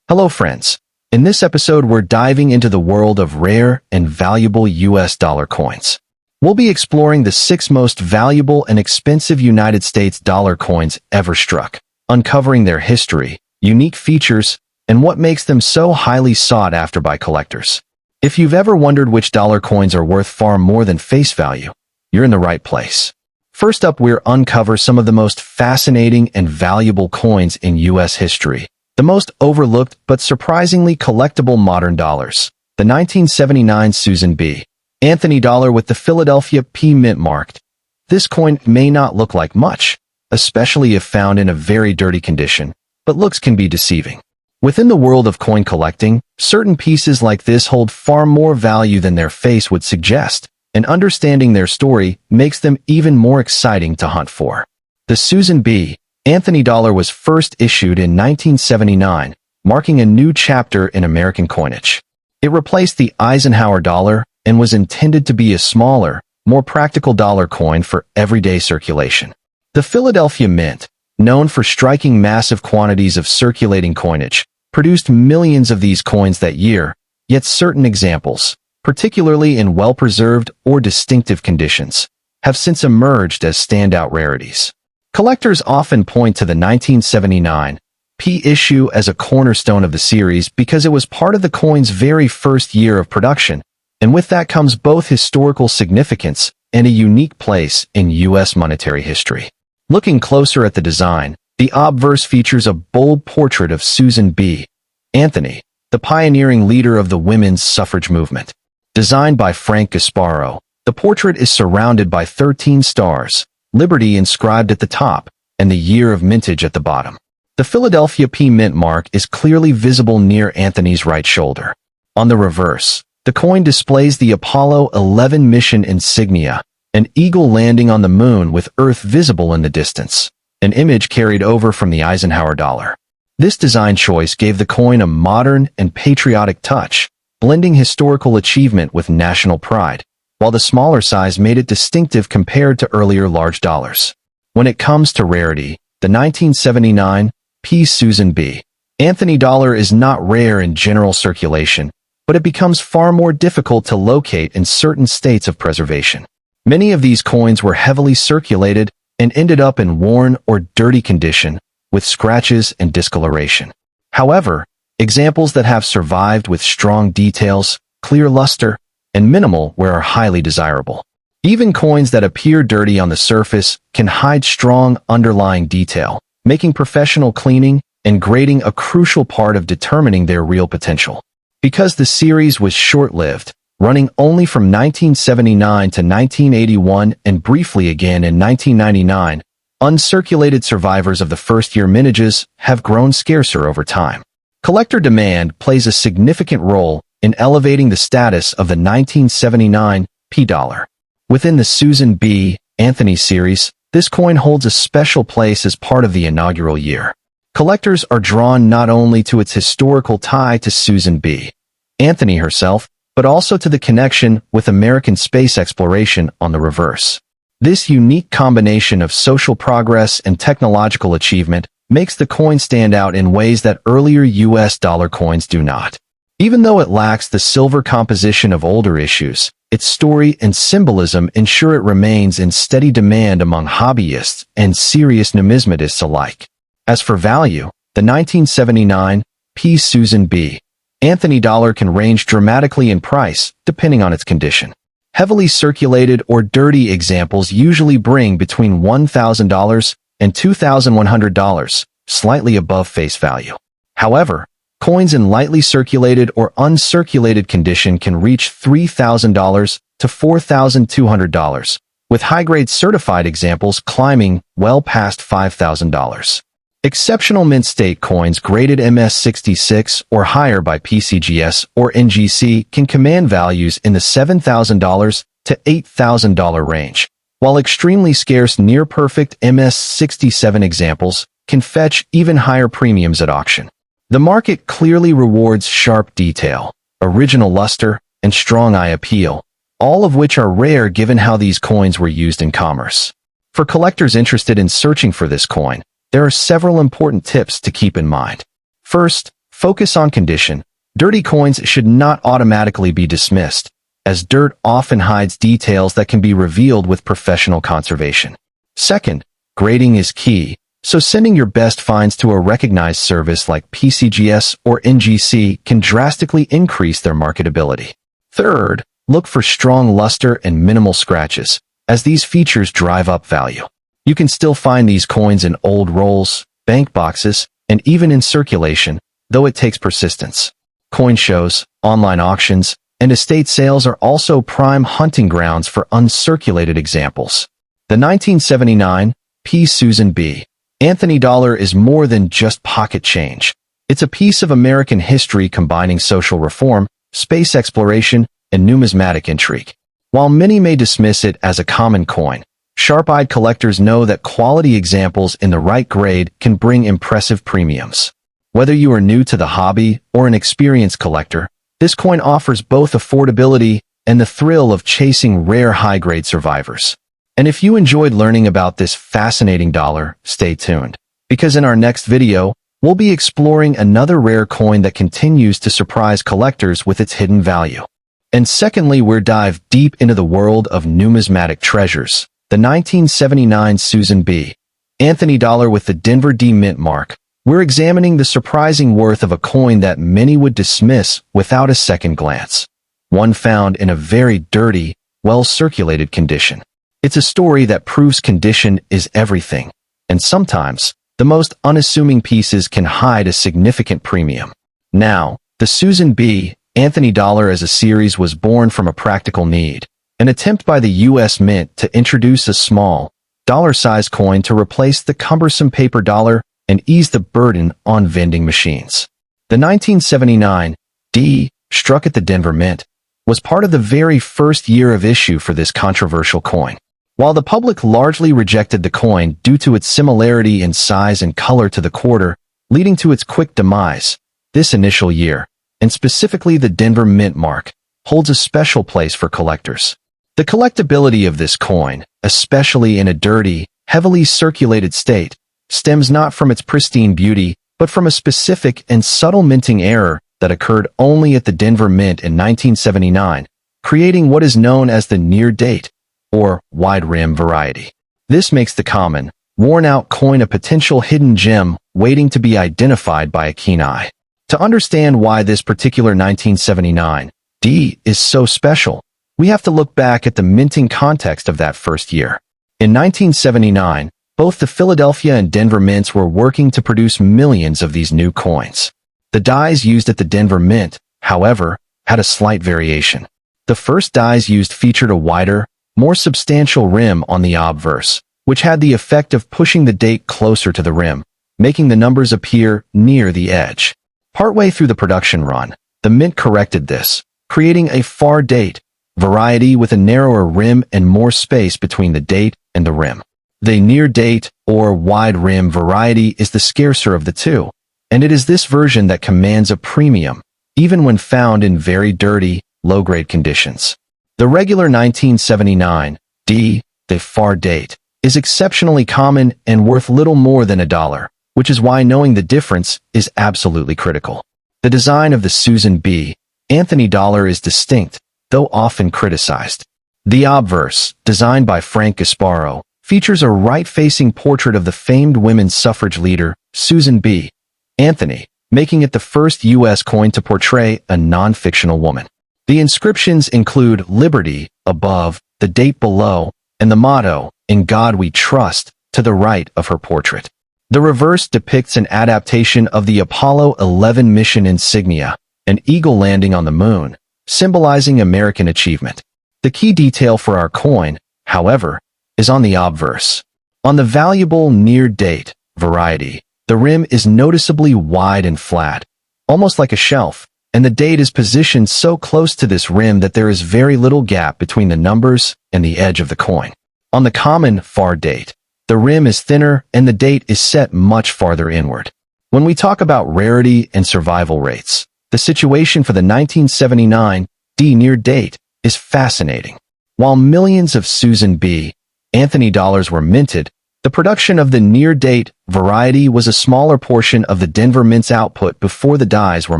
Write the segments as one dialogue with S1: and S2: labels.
S1: Hello friends. In this episode, we're diving into the world of rare and valuable US dollar coins. We'll be exploring the 6 most valuable and expensive United States dollar coins ever struck, uncovering their history, unique features, and what makes them so highly sought after by collectors. If you've ever wondered which dollar coins are worth far more than face value, you're in the right place. First up, we'll uncover some of the most fascinating and valuable coins in US history. The most overlooked but surprisingly collectible modern dollars. The 1979 Susan B. Anthony dollar with the Philadelphia P mint marked. This coin may not look like much, especially if found in a very dirty condition, but looks can be deceiving. Within the world of coin collecting, certain pieces like this hold far more value than their face would suggest, and understanding their story makes them even more exciting to hunt for. The Susan B. Anthony dollar was first issued in 1979, marking a new chapter in American coinage. It replaced the Eisenhower dollar and was intended to be a smaller, more practical dollar coin for everyday circulation. The Philadelphia Mint, known for striking massive quantities of circulating coinage, produced millions of these coins that year, yet certain examples, particularly in well-preserved or distinctive conditions, have since emerged as standout rarities. Collectors often point to the 1979 P issue as a cornerstone of the series because it was part of the coin's very first year of production, and with that comes both historical significance and a unique place in U.S. monetary history. Looking closer at the design, the obverse features a bold portrait of Susan B. Anthony, the pioneering leader of the women's suffrage movement. Designed by Frank Gasparo, the portrait is surrounded by 13 stars, Liberty inscribed at the top, and the year of mintage at the bottom. The Philadelphia P mint mark is clearly visible near Anthony's right shoulder. On the reverse, the coin displays the Apollo 11 mission insignia, an eagle landing on the moon with Earth visible in the distance, an image carried over from the Eisenhower dollar. This design choice gave the coin a modern and patriotic touch, blending historical achievement with national pride, while the smaller size made it distinctive compared to earlier large dollars. When it comes to rarity, the 1979 P Susan B. Anthony dollar is not rare in general circulation, but it becomes far more difficult to locate in certain states of preservation. Many of these coins were heavily circulated and ended up in worn or dirty condition, with scratches and discoloration. However, examples that have survived with strong details, clear luster, and minimal wear are highly desirable. Even coins that appear dirty on the surface can hide strong underlying detail, making professional cleaning and grading a crucial part of determining their real potential. Because the series was short-lived, running only from 1979 to 1981 and briefly again in 1999, uncirculated survivors of the first-year mintages have grown scarcer over time. Collector demand plays a significant role in elevating the status of the 1979 P dollar. Within the Susan B. Anthony series, this coin holds a special place as part of the inaugural year. Collectors are drawn not only to its historical tie to Susan B. Anthony herself, but also to the connection with American space exploration on the reverse. This unique combination of social progress and technological achievement makes the coin stand out in ways that earlier U.S. dollar coins do not. Even though it lacks the silver composition of older issues, its story and symbolism ensure it remains in steady demand among hobbyists and serious numismatists alike. As for value, the 1979 P Susan B. Anthony dollar can range dramatically in price, depending on its condition. Heavily circulated or dirty examples usually bring between $1,000 and $2,100, slightly above face value. However, coins in lightly circulated or uncirculated condition can reach $3,000 to $4,200, with high-grade certified examples climbing well past $5,000. Exceptional mint state coins graded MS66 or higher by PCGS or NGC can command values in the $7,000 to $8,000 range, while extremely scarce near-perfect MS67 examples can fetch even higher premiums at auction. The market clearly rewards sharp detail, original luster, and strong eye appeal, all of which are rare given how these coins were used in commerce. For collectors interested in searching for this coin, there are several important tips to keep in mind. First, Focus on condition. Dirty coins should not automatically be dismissed, as dirt often hides details that can be revealed with professional conservation. Second, grading is key, so sending your best finds to a recognized service like PCGS or NGC can drastically increase their marketability. Third, look for strong luster and minimal scratches, as these features drive up value. You can still find these coins in old rolls, bank boxes, and even in circulation, though it takes persistence. Coin shows, online auctions, and estate sales are also prime hunting grounds for uncirculated examples. The 1979 P. Susan B. Anthony dollar is more than just pocket change. It's a piece of American history combining social reform, space exploration, and numismatic intrigue. While many may dismiss it as a common coin, sharp-eyed collectors know that quality examples in the right grade can bring impressive premiums. Whether you are new to the hobby or an experienced collector, this coin offers both affordability and the thrill of chasing rare high-grade survivors. And if you enjoyed learning about this fascinating dollar, stay tuned, because in our next video, we'll be exploring another rare coin that continues to surprise collectors with its hidden value. And secondly, we'll dive deep into the world of numismatic treasures, the 1979 Susan B. Anthony dollar with the Denver D mint mark. We're examining the surprising worth of a coin that many would dismiss without a second glance. One found in a very dirty, well-circulated condition. It's a story that proves condition is everything, and sometimes, the most unassuming pieces can hide a significant premium. Now, the Susan B. Anthony dollar as a series was born from a practical need, an attempt by the U.S. Mint to introduce a small, dollar-sized coin to replace the cumbersome paper dollar and ease the burden on vending machines. The 1979 D, struck at the Denver Mint, was part of the very first year of issue for this controversial coin. While the public largely rejected the coin due to its similarity in size and color to the quarter, leading to its quick demise, this initial year, and specifically the Denver Mint mark, holds a special place for collectors. The collectability of this coin, especially in a dirty, heavily circulated state, stems not from its pristine beauty, but from a specific and subtle minting error that occurred only at the Denver Mint in 1979, creating what is known as the near date, or wide rim variety. This makes the common, worn-out coin a potential hidden gem waiting to be identified by a keen eye. To understand why this particular 1979 D is so special, we have to look back at the minting context of that first year. In 1979, both the Philadelphia and Denver Mints were working to produce millions of these new coins. The dies used at the Denver Mint, however, had a slight variation. The first dies used featured a wider, more substantial rim on the obverse, which had the effect of pushing the date closer to the rim, making the numbers appear near the edge. Partway through the production run, the Mint corrected this, creating a far date variety with a narrower rim and more space between the date and the rim. The near date, or wide rim variety, is the scarcer of the two, and it is this version that commands a premium, even when found in very dirty, low-grade conditions. The regular 1979 D, the far date, is exceptionally common and worth little more than $1, which is why knowing the difference is absolutely critical. The design of the Susan B. Anthony dollar is distinct, though often criticized. The obverse, designed by Frank Gasparo, features a right-facing portrait of the famed women's suffrage leader, Susan B. Anthony, making it the first U.S. coin to portray a non-fictional woman. The inscriptions include Liberty above, the date below, and the motto, In God We Trust, to the right of her portrait. The reverse depicts an adaptation of the Apollo 11 mission insignia, an eagle landing on the moon, symbolizing American achievement. The key detail for our coin, however, is on the obverse. On the valuable near-date variety, the rim is noticeably wide and flat, almost like a shelf, and the date is positioned so close to this rim that there is very little gap between the numbers and the edge of the coin. On the common far date, the rim is thinner and the date is set much farther inward. When we talk about rarity and survival rates, the situation for the 1979 D near date is fascinating. While millions of Susan B. Anthony dollars were minted, The production of the near-date variety was a smaller portion of the Denver Mint's output before the dies were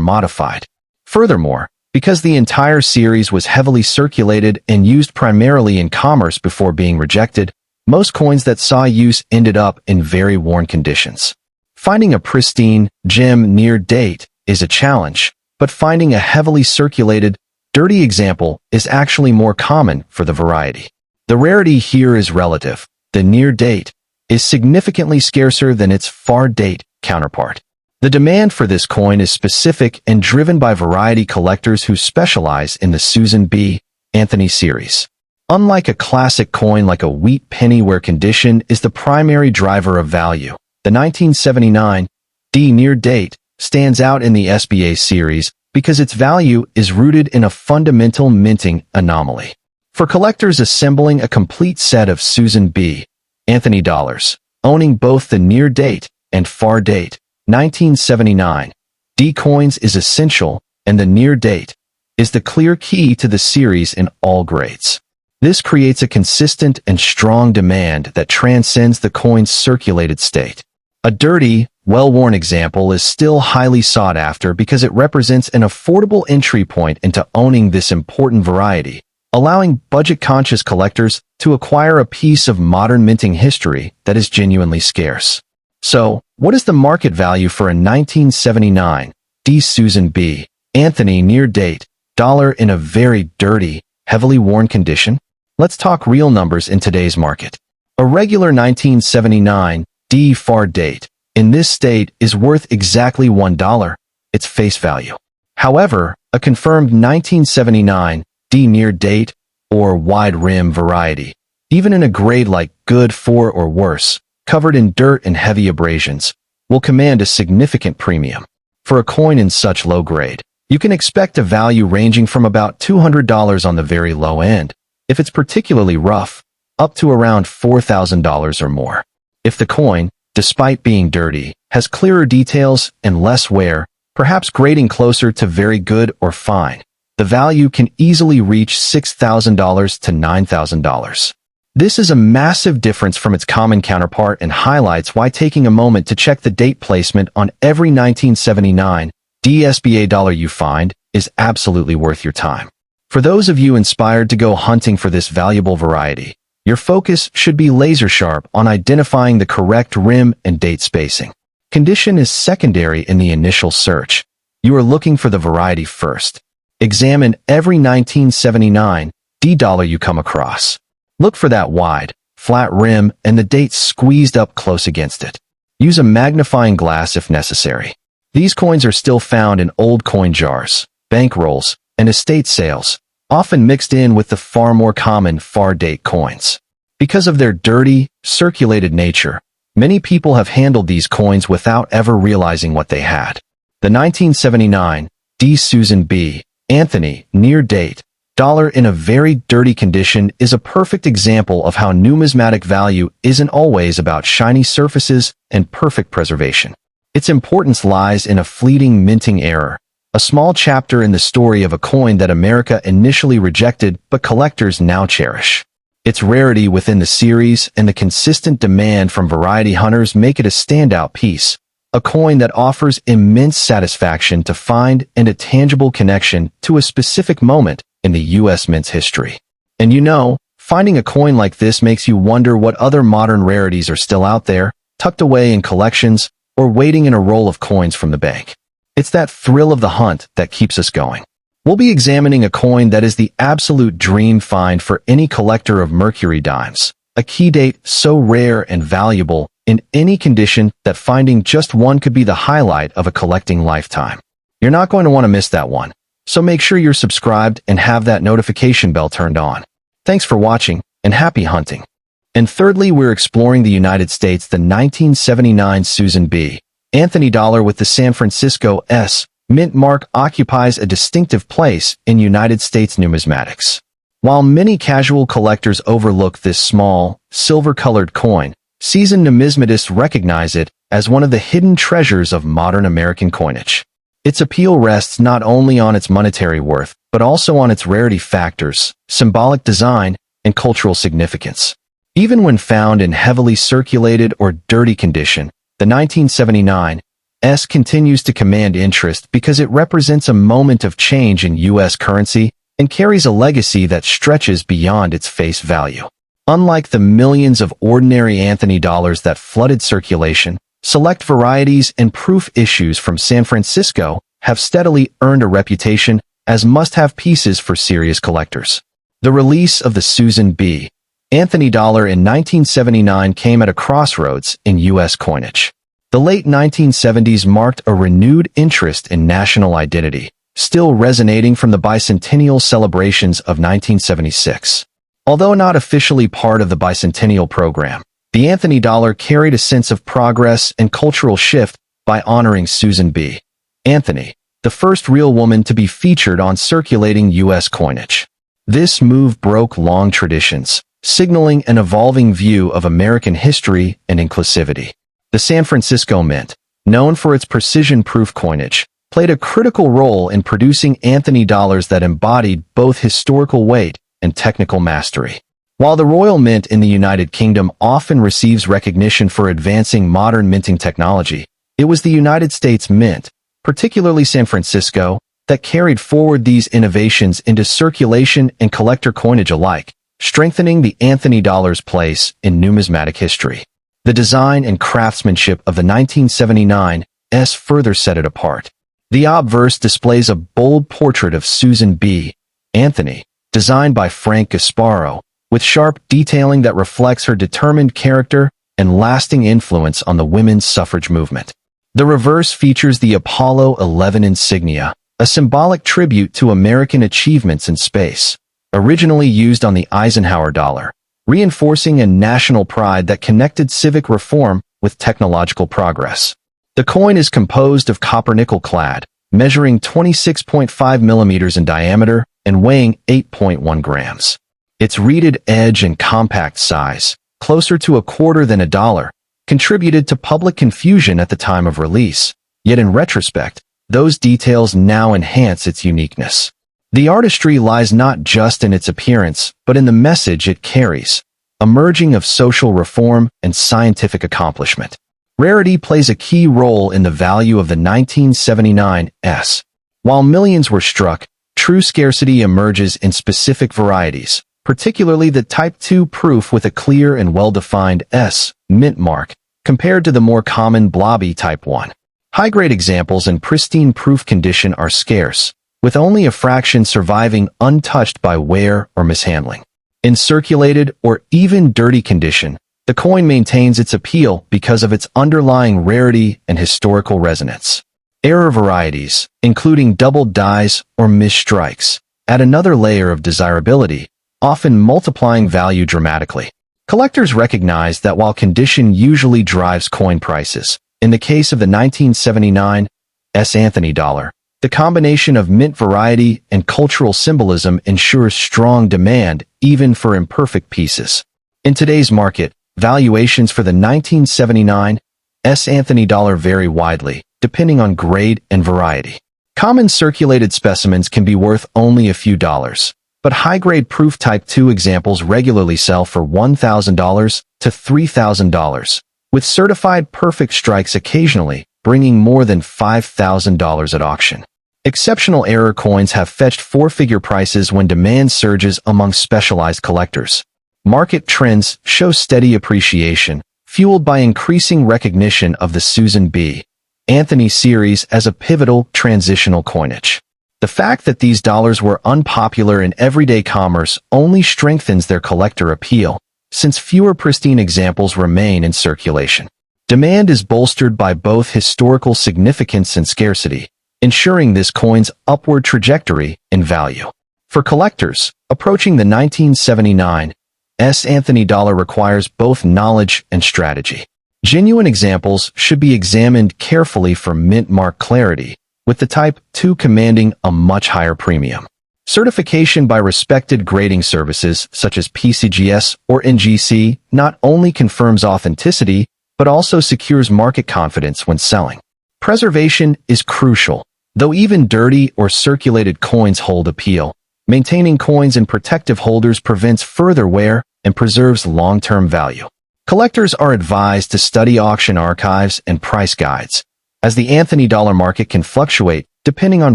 S1: modified. Furthermore, because the entire series was heavily circulated and used primarily in commerce before being rejected, most coins that saw use ended up in very worn conditions. Finding a pristine gem near date is a challenge, but finding a heavily circulated, dirty example is actually more common for the variety. The rarity here is relative. The near date is significantly scarcer than its far date counterpart. The demand for this coin is specific and driven by variety collectors who specialize in the Susan B. Anthony series. Unlike a classic coin like a wheat penny where condition is the primary driver of value, the 1979 D near date stands out in the SBA series because its value is rooted in a fundamental minting anomaly. For collectors assembling a complete set of Susan B. Anthony dollars, owning both the near date and far date 1979 D coins is essential, and the near date is the clear key to the series in all grades. This creates a consistent and strong demand that transcends the coin's circulated state. A dirty, well-worn example is still highly sought after because it represents an affordable entry point into owning this important variety, allowing budget-conscious collectors to acquire a piece of modern minting history that is genuinely scarce. So, what is the market value for a 1979 D Susan B. Anthony near-date dollar in a very dirty, heavily worn condition? Let's talk real numbers in today's market. A regular 1979 D far date in this state is worth exactly $1, its face value. However, a confirmed 1979 D near date or wide rim variety, even in a grade like good 4 or worse, covered in dirt and heavy abrasions, will command a significant premium. For a coin in such low grade, you can expect a value ranging from about $200 on the very low end, if it's particularly rough, up to around $4,000 or more. If the coin, despite being dirty, has clearer details and less wear, perhaps grading closer to very good or fine, the value can easily reach $6,000 to $9,000. This is a massive difference from its common counterpart and highlights why taking a moment to check the date placement on every 1979 DSBA dollar you find is absolutely worth your time. For those of you inspired to go hunting for this valuable variety, your focus should be laser-sharp on identifying the correct rim and date spacing. Condition is secondary in the initial search. You are looking for the variety first. Examine every 1979 D dollar you come across. Look for that wide, flat rim and the date squeezed up close against it. Use a magnifying glass if necessary. These coins are still found in old coin jars, bankrolls, and estate sales, often mixed in with the far more common far-date coins. Because of their dirty, circulated nature, many people have handled these coins without ever realizing what they had. The 1979 D Susan B. Anthony near-date dollar in a very dirty condition is a perfect example of how numismatic value isn't always about shiny surfaces and perfect preservation. Its importance lies in a fleeting minting error, a small chapter in the story of a coin that America initially rejected but collectors now cherish. Its rarity within the series and the consistent demand from variety hunters make it a standout piece, a coin that offers immense satisfaction to find and a tangible connection to a specific moment in the U.S. Mint's history. And you know, finding a coin like this makes you wonder what other modern rarities are still out there, tucked away in collections, or waiting in a roll of coins from the bank. It's that thrill of the hunt that keeps us going. We'll be examining a coin that is the absolute dream find for any collector of mercury dimes, a key date so rare and valuable in any condition that finding just one could be the highlight of a collecting lifetime. You're not going to want to miss that one, so make sure you're subscribed and have that notification bell turned on. Thanks for watching, and happy hunting. And thirdly, we're exploring the United States. The 1979 Susan B. Anthony dollar with the San Francisco S. Mint mark occupies a distinctive place in United States numismatics. While many casual collectors overlook this small, silver-colored coin, seasoned numismatists recognize it as one of the hidden treasures of modern American coinage. Its appeal rests not only on its monetary worth, but also on its rarity factors, symbolic design, and cultural significance. Even when found in heavily circulated or dirty condition, the 1979 S continues to command interest because it represents a moment of change in U.S. currency and carries a legacy that stretches beyond its face value. Unlike the millions of ordinary Anthony dollars that flooded circulation, select varieties and proof issues from San Francisco have steadily earned a reputation as must-have pieces for serious collectors. The release of the Susan B. Anthony dollar in 1979 came at a crossroads in U.S. coinage. The late 1970s marked a renewed interest in national identity, still resonating from the bicentennial celebrations of 1976. Although not officially part of the bicentennial program, the Anthony dollar carried a sense of progress and cultural shift by honoring Susan B. Anthony, the first real woman to be featured on circulating U.S. coinage. This move broke long traditions, signaling an evolving view of American history and inclusivity. The San Francisco Mint, known for its precision-proof coinage, played a critical role in producing Anthony dollars that embodied both historical weight and technical mastery. While the Royal Mint in the United Kingdom often receives recognition for advancing modern minting technology, it was the United States Mint, particularly San Francisco, that carried forward these innovations into circulation and collector coinage alike, strengthening the Anthony dollar's place in numismatic history. The design and craftsmanship of the 1979 S further set it apart. The obverse displays a bold portrait of Susan B. Anthony, designed by Frank Gasparo, with sharp detailing that reflects her determined character and lasting influence on the women's suffrage movement. The reverse features the Apollo 11 insignia, a symbolic tribute to American achievements in space, originally used on the Eisenhower dollar, reinforcing a national pride that connected civic reform with technological progress. The coin is composed of copper-nickel clad, measuring 26.5 millimeters in diameter and weighing 8.1 grams. Its reeded edge and compact size, closer to a quarter than a dollar, contributed to public confusion at the time of release, yet in retrospect, those details now enhance its uniqueness. The artistry lies not just in its appearance, but in the message it carries, a merging of social reform and scientific accomplishment. Rarity plays a key role in the value of the 1979 S. While millions were struck, true scarcity emerges in specific varieties, particularly the Type 2 proof with a clear and well-defined S mint mark, compared to the more common blobby Type 1. High-grade examples in pristine proof condition are scarce, with only a fraction surviving untouched by wear or mishandling. In circulated or even dirty condition, the coin maintains its appeal because of its underlying rarity and historical resonance. Error varieties, including doubled dies or missed strikes, add another layer of desirability, often multiplying value dramatically. Collectors recognize that while condition usually drives coin prices, in the case of the 1979 S. Anthony dollar, the combination of mint variety and cultural symbolism ensures strong demand even for imperfect pieces. In today's market, valuations for the 1979 S. Anthony dollar vary widely, depending on grade and variety. Common circulated specimens can be worth only a few dollars, but high-grade proof Type 2 examples regularly sell for $1,000 to $3,000, with certified perfect strikes occasionally bringing more than $5,000 at auction. Exceptional error coins have fetched four-figure prices when demand surges among specialized collectors. Market trends show steady appreciation, fueled by increasing recognition of the Susan B. Anthony series as a pivotal transitional coinage. The fact that these dollars were unpopular in everyday commerce only strengthens their collector appeal, since fewer pristine examples remain in circulation. Demand is bolstered by both historical significance and scarcity, ensuring this coin's upward trajectory in value. For collectors, approaching the 1979 S. Anthony dollar requires both knowledge and strategy. Genuine examples should be examined carefully for mint mark clarity, with the Type 2 commanding a much higher premium. Certification by respected grading services such as PCGS or NGC not only confirms authenticity, but also secures market confidence when selling. Preservation is crucial. Though even dirty or circulated coins hold appeal, maintaining coins in protective holders prevents further wear and preserves long-term value. Collectors are advised to study auction archives and price guides, as the Anthony dollar market can fluctuate depending on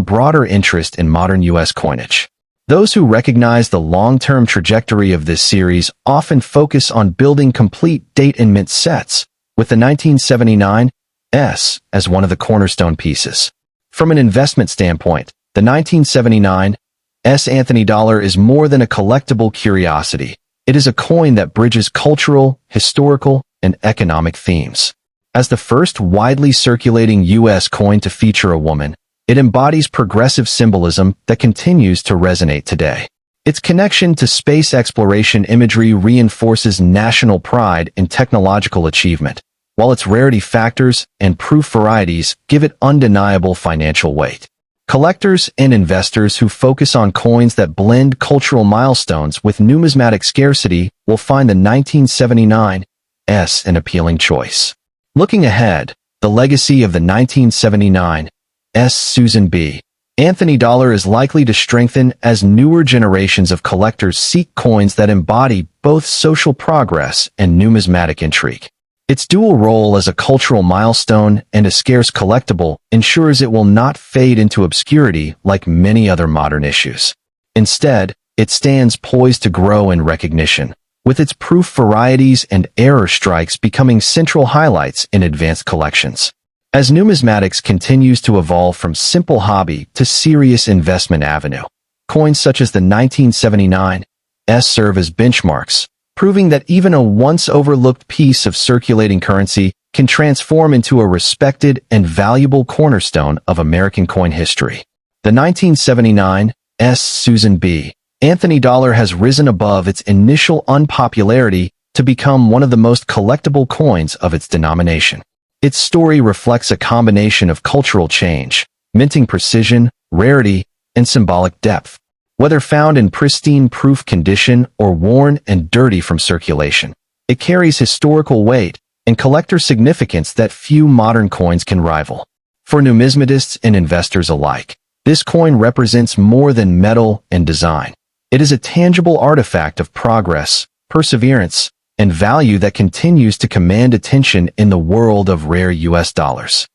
S1: broader interest in modern U.S. coinage. Those who recognize the long-term trajectory of this series often focus on building complete date and mint sets, with the 1979 S as one of the cornerstone pieces. From an investment standpoint, the 1979 S Anthony dollar is more than a collectible curiosity. It is a coin that bridges cultural, historical, and economic themes. As the first widely circulating U.S. coin to feature a woman, it embodies progressive symbolism that continues to resonate today. Its connection to space exploration imagery reinforces national pride in technological achievement, while its rarity factors and proof varieties give it undeniable financial weight. Collectors and investors who focus on coins that blend cultural milestones with numismatic scarcity will find the 1979 S an appealing choice. Looking ahead, the legacy of the 1979 S Susan B. Anthony dollar is likely to strengthen as newer generations of collectors seek coins that embody both social progress and numismatic intrigue. Its dual role as a cultural milestone and a scarce collectible ensures it will not fade into obscurity like many other modern issues. Instead, it stands poised to grow in recognition, with its proof varieties and error strikes becoming central highlights in advanced collections. As numismatics continues to evolve from simple hobby to serious investment avenue, coins such as the 1979 S serve as benchmarks, proving that even a once-overlooked piece of circulating currency can transform into a respected and valuable cornerstone of American coin history. The 1979 S Susan B. Anthony dollar has risen above its initial unpopularity to become one of the most collectible coins of its denomination. Its story reflects a combination of cultural change, minting precision, rarity, and symbolic depth. Whether found in pristine proof condition or worn and dirty from circulation, it carries historical weight and collector significance that few modern coins can rival. For numismatists and investors alike, this coin represents more than metal and design. It is a tangible artifact of progress, perseverance, and value that continues to command attention in the world of rare U.S. dollars.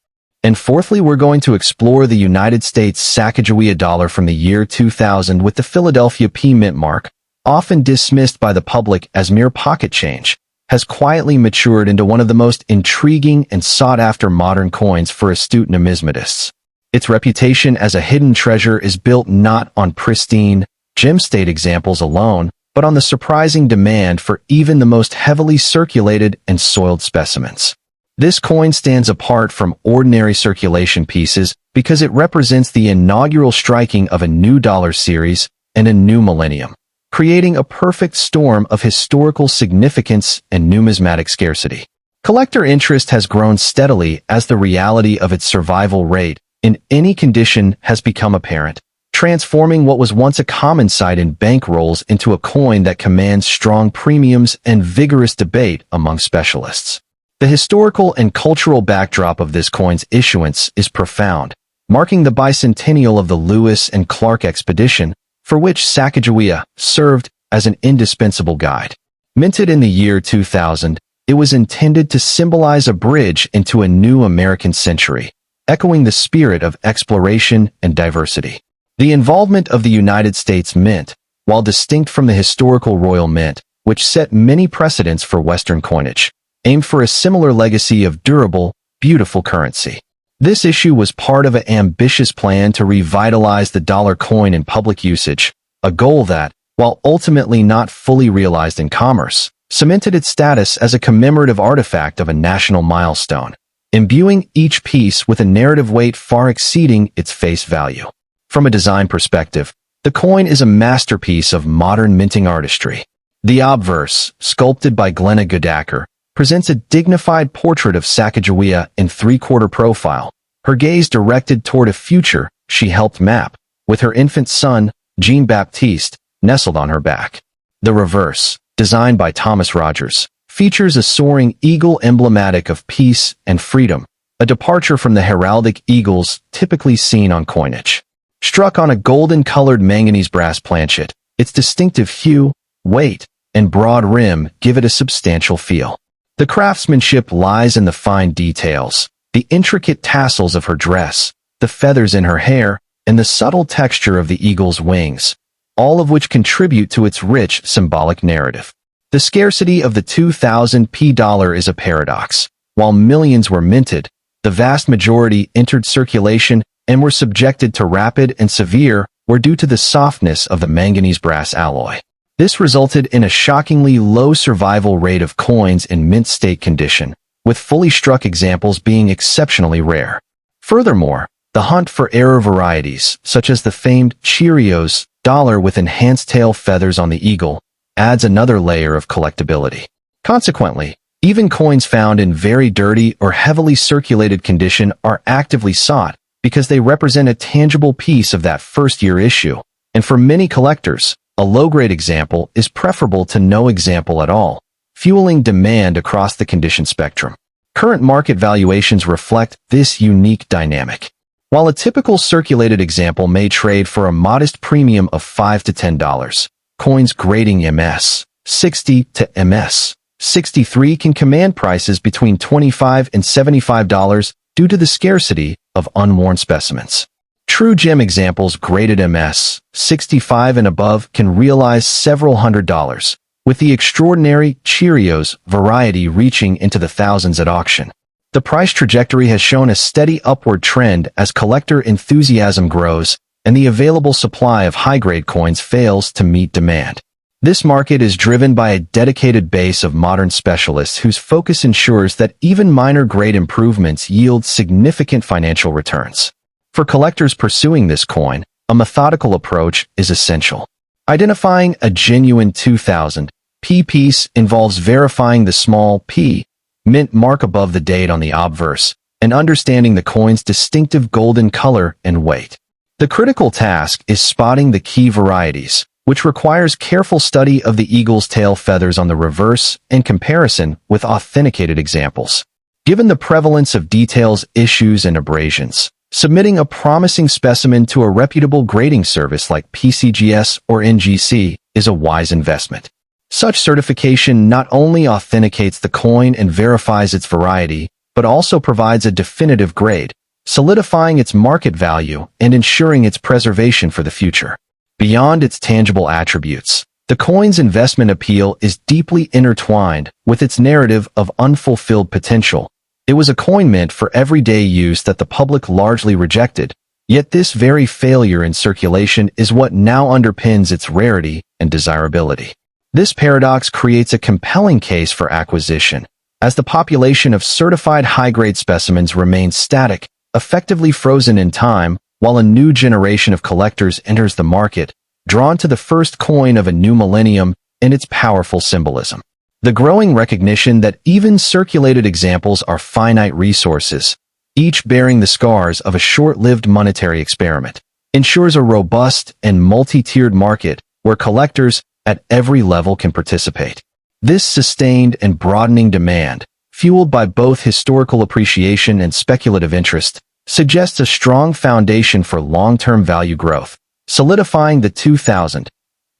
S1: And fourthly, we're going to explore the United States Sacagawea dollar from the year 2000 with the Philadelphia P mint mark, often dismissed by the public as mere pocket change, has quietly matured into one of the most intriguing and sought-after modern coins for astute numismatists. Its reputation as a hidden treasure is built not on pristine, gem-state examples alone, but on the surprising demand for even the most heavily circulated and soiled specimens. This coin stands apart from ordinary circulation pieces because it represents the inaugural striking of a new dollar series and a new millennium, creating a perfect storm of historical significance and numismatic scarcity. Collector interest has grown steadily as the reality of its survival rate in any condition has become apparent, transforming what was once a common sight in bankrolls into a coin that commands strong premiums and vigorous debate among specialists. The historical and cultural backdrop of this coin's issuance is profound, marking the bicentennial of the Lewis and Clark expedition, for which Sacagawea served as an indispensable guide. Minted in the year 2000, it was intended to symbolize a bridge into a new American century, echoing the spirit of exploration and diversity. The involvement of the United States Mint, while distinct from the historical Royal Mint, which set many precedents for Western coinage, aimed for a similar legacy of durable, beautiful currency. This issue was part of an ambitious plan to revitalize the dollar coin in public usage, a goal that, while ultimately not fully realized in commerce, cemented its status as a commemorative artifact of a national milestone, imbuing each piece with a narrative weight far exceeding its face value. From a design perspective, the coin is a masterpiece of modern minting artistry. The obverse, sculpted by Glenna Goodacre, presents a dignified portrait of Sacagawea in three-quarter profile, her gaze directed toward a future she helped map, with her infant son, Jean-Baptiste, nestled on her back. The reverse, designed by Thomas Rogers, features a soaring eagle emblematic of peace and freedom, a departure from the heraldic eagles typically seen on coinage. Struck on a golden-colored manganese brass planchet, its distinctive hue, weight, and broad rim give it a substantial feel. The craftsmanship lies in the fine details, the intricate tassels of her dress, the feathers in her hair, and the subtle texture of the eagle's wings, all of which contribute to its rich symbolic narrative. The scarcity of the 2000 dollar is a paradox. While millions were minted, the vast majority entered circulation and were subjected to rapid and severe were due to the softness of the manganese brass alloy. This resulted in a shockingly low survival rate of coins in mint state condition, with fully struck examples being exceptionally rare. Furthermore, the hunt for rarer varieties, such as the famed Cheerios dollar with enhanced tail feathers on the eagle, adds another layer of collectability. Consequently, even coins found in very dirty or heavily circulated condition are actively sought because they represent a tangible piece of that first-year issue, and for many collectors, a low-grade example is preferable to no example at all, fueling demand across the condition spectrum. Current market valuations reflect this unique dynamic. While a typical circulated example may trade for a modest premium of $5 to $10, coins grading MS 60 to MS 63 can command prices between $25 and $75 due to the scarcity of unworn specimens. True gem examples graded MS 65 and above can realize several $100s, with the extraordinary Cheerios variety reaching into the thousands at auction. The price trajectory has shown a steady upward trend as collector enthusiasm grows and the available supply of high-grade coins fails to meet demand. This market is driven by a dedicated base of modern specialists whose focus ensures that even minor grade improvements yield significant financial returns. For collectors pursuing this coin, a methodical approach is essential. Identifying a genuine 2000 piece involves verifying the small p mint mark above the date on the obverse and understanding the coin's distinctive golden color and weight. The critical task is spotting the key varieties, which requires careful study of the eagle's tail feathers on the reverse and comparison with authenticated examples. Given the prevalence of details, issues, and abrasions, submitting a promising specimen to a reputable grading service like PCGS or NGC is a wise investment. Such certification not only authenticates the coin and verifies its variety, but also provides a definitive grade, solidifying its market value and ensuring its preservation for the future. Beyond its tangible attributes, the coin's investment appeal is deeply intertwined with its narrative of unfulfilled potential. It was a coin meant for everyday use that the public largely rejected, yet this very failure in circulation is what now underpins its rarity and desirability. This paradox creates a compelling case for acquisition, as the population of certified high-grade specimens remains static, effectively frozen in time, while a new generation of collectors enters the market, drawn to the first coin of a new millennium and its powerful symbolism. The growing recognition that even circulated examples are finite resources, each bearing the scars of a short-lived monetary experiment, ensures a robust and multi-tiered market where collectors at every level can participate. This sustained and broadening demand, fueled by both historical appreciation and speculative interest, suggests a strong foundation for long-term value growth, solidifying the 2000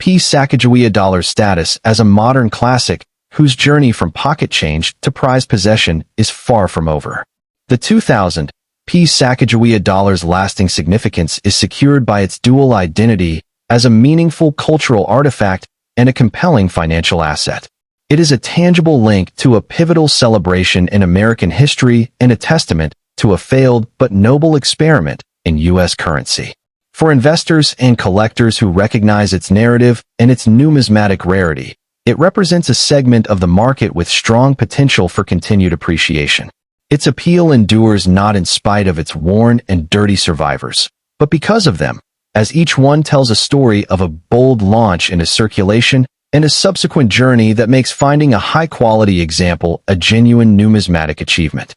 S1: Sacagawea dollar status as a modern classic whose journey from pocket change to prized possession is far from over. The 2000 Sacagawea dollar's lasting significance is secured by its dual identity as a meaningful cultural artifact and a compelling financial asset. It is a tangible link to a pivotal celebration in American history and a testament to a failed but noble experiment in U.S. currency. For investors and collectors who recognize its narrative and its numismatic rarity, it represents a segment of the market with strong potential for continued appreciation. Its appeal endures not in spite of its worn and dirty survivors, but because of them, as each one tells a story of a bold launch into circulation and a subsequent journey that makes finding a high-quality example a genuine numismatic achievement.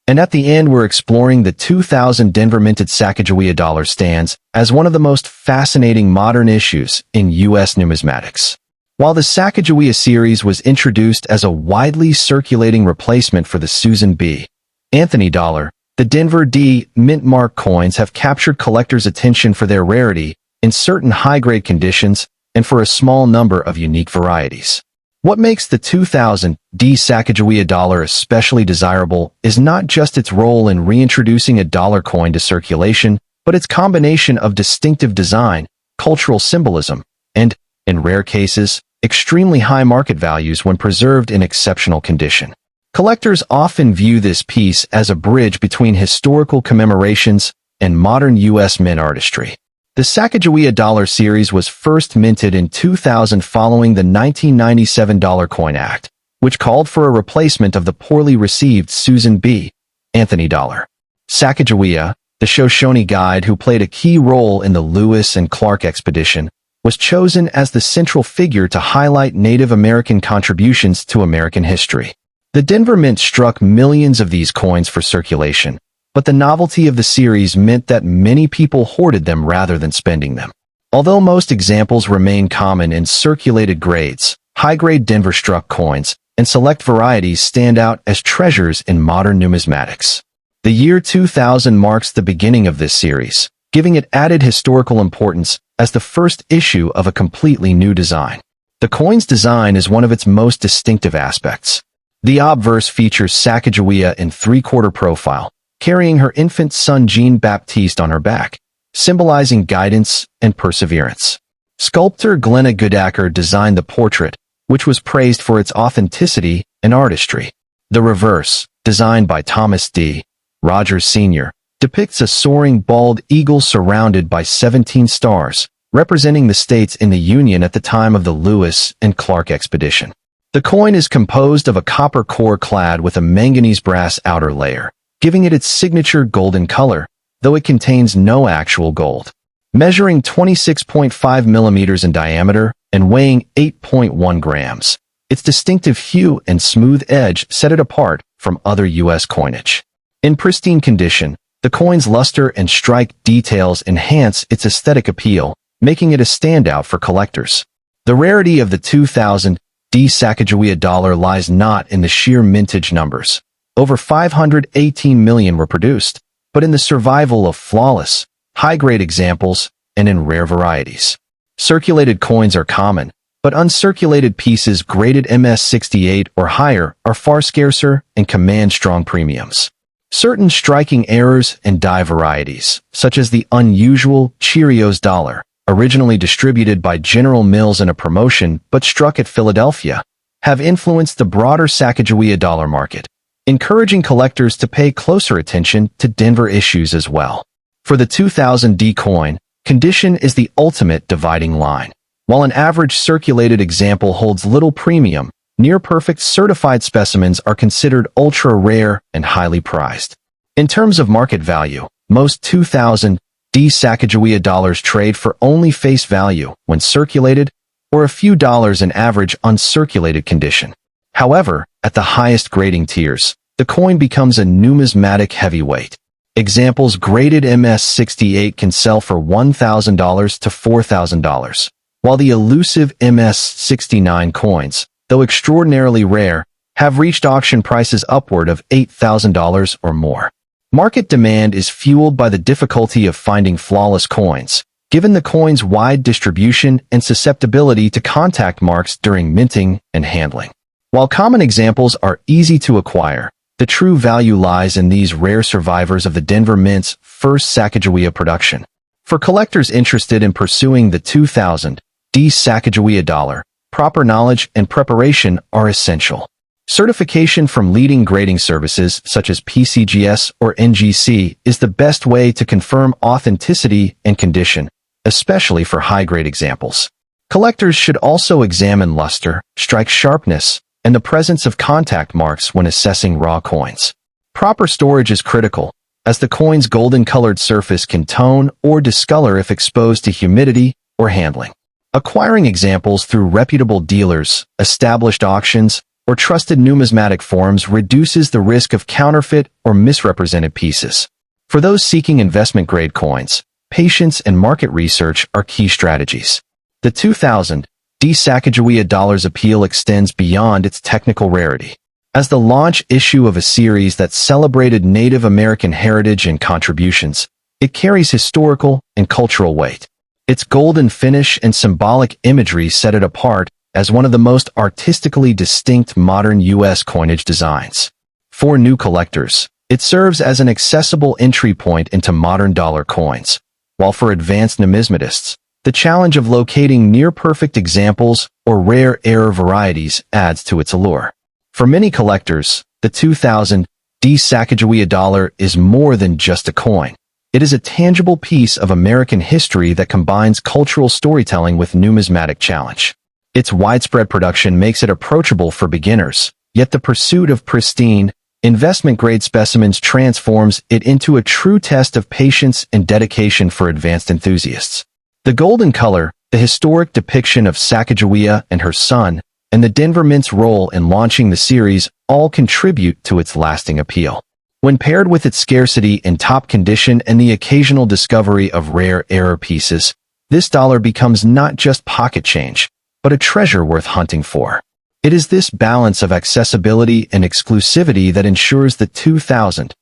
S1: And at the end, we're exploring the 2000 Denver minted Sacagawea dollar stands as one of the most fascinating modern issues in U.S. numismatics. While the Sacagawea series was introduced as a widely circulating replacement for the Susan B. Anthony dollar, the Denver D. mint mark coins have captured collectors' attention for their rarity in certain high-grade conditions and for a small number of unique varieties. What makes the 2000 Sacagawea dollar especially desirable is not just its role in reintroducing a dollar coin to circulation, but its combination of distinctive design, cultural symbolism, and, in rare cases, extremely high market values when preserved in exceptional condition. Collectors often view this piece as a bridge between historical commemorations and modern U.S. mint artistry. The Sacagawea dollar series was first minted in 2000 following the 1997 Dollar Coin Act, which called for a replacement of the poorly received Susan B. Anthony dollar. Sacagawea, the Shoshone guide who played a key role in the Lewis and Clark expedition, was chosen as the central figure to highlight Native American contributions to American history. The Denver Mint struck millions of these coins for circulation, but the novelty of the series meant that many people hoarded them rather than spending them. Although most examples remain common in circulated grades, high-grade Denver-struck coins and select varieties stand out as treasures in modern numismatics. The year 2000 marks the beginning of this series, giving it added historical importance as the first issue of a completely new design. The coin's design is one of its most distinctive aspects. The obverse features Sacagawea in three-quarter profile, carrying her infant son Jean-Baptiste on her back, symbolizing guidance and perseverance. Sculptor Glenna Goodacker designed the portrait, which was praised for its authenticity and artistry. The reverse, designed by Thomas D. Rogers Sr., depicts a soaring bald eagle surrounded by 17 stars, representing the states in the Union at the time of the Lewis and Clark expedition. The coin is composed of a copper core clad with a manganese brass outer layer, giving it its signature golden color, though it contains no actual gold. Measuring 26.5 millimeters in diameter and weighing 8.1 grams, its distinctive hue and smooth edge set it apart from other U.S. coinage. In pristine condition, the coin's luster and strike details enhance its aesthetic appeal, making it a standout for collectors. The rarity of the 2000 Sacagawea dollar lies not in the sheer mintage numbers. Over 518 million were produced, but in the survival of flawless, high-grade examples and in rare varieties. Circulated coins are common, but uncirculated pieces graded MS68 or higher are far scarcer and command strong premiums. Certain striking errors and die varieties, such as the unusual Cheerios dollar, originally distributed by General Mills in a promotion but struck at Philadelphia, have influenced the broader Sacagawea dollar market, encouraging collectors to pay closer attention to Denver issues as well. For the 2000 coin, condition is the ultimate dividing line. While an average circulated example holds little premium, near-perfect certified specimens are considered ultra-rare and highly prized. In terms of market value, most 2000 Sacagawea dollars trade for only face value when circulated, or a few dollars in average uncirculated condition. However, at the highest grading tiers, the coin becomes a numismatic heavyweight. Examples graded MS68 can sell for $1,000 to $4,000, while the elusive MS69 coins, though extraordinarily rare, have reached auction prices upward of $8,000 or more. Market demand is fueled by the difficulty of finding flawless coins, given the coin's wide distribution and susceptibility to contact marks during minting and handling. While common examples are easy to acquire, the true value lies in these rare survivors of the Denver Mint's first Sacagawea production. For collectors interested in pursuing the 2000 Sacagawea dollar, proper knowledge and preparation are essential. Certification from leading grading services such as PCGS or NGC is the best way to confirm authenticity and condition, especially for high-grade examples. Collectors should also examine luster, strike sharpness, and the presence of contact marks when assessing raw coins. Proper storage is critical, as the coin's golden-colored surface can tone or discolor if exposed to humidity or handling. Acquiring examples through reputable dealers, established auctions, or trusted numismatic forums reduces the risk of counterfeit or misrepresented pieces. For those seeking investment-grade coins, patience and market research are key strategies. The 2000 Sacagawea dollar's appeal extends beyond its technical rarity. As the launch issue of a series that celebrated Native American heritage and contributions, it carries historical and cultural weight. Its golden finish and symbolic imagery set it apart, as one of the most artistically distinct modern U.S. coinage designs. For new collectors, it serves as an accessible entry point into modern dollar coins, while for advanced numismatists, the challenge of locating near-perfect examples or rare error varieties adds to its allure. For many collectors, the 2000 Sacagawea dollar is more than just a coin. It is a tangible piece of American history that combines cultural storytelling with numismatic challenge. Its widespread production makes it approachable for beginners, yet the pursuit of pristine, investment-grade specimens transforms it into a true test of patience and dedication for advanced enthusiasts. The golden color, the historic depiction of Sacagawea and her son, and the Denver Mint's role in launching the series all contribute to its lasting appeal. When paired with its scarcity in top condition and the occasional discovery of rare error pieces, this dollar becomes not just pocket change, but a treasure worth hunting for. It is this balance of accessibility and exclusivity that ensures the 2000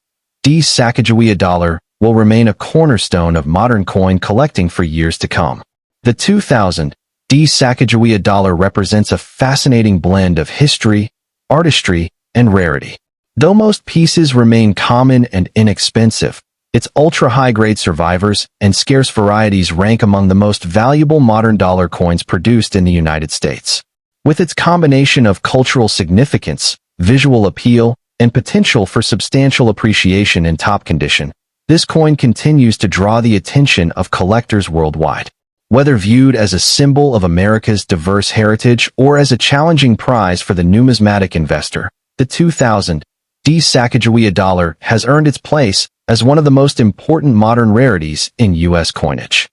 S1: Sacagawea dollar will remain a cornerstone of modern coin collecting for years to come. The 2000 Sacagawea dollar represents a fascinating blend of history, artistry, and rarity. Though most pieces remain common and inexpensive, its ultra-high-grade survivors and scarce varieties rank among the most valuable modern dollar coins produced in the United States. With its combination of cultural significance, visual appeal, and potential for substantial appreciation in top condition, this coin continues to draw the attention of collectors worldwide. Whether viewed as a symbol of America's diverse heritage or as a challenging prize for the numismatic investor, the 2000 Sacagawea dollar has earned its place as one of the most important modern rarities in U.S. coinage.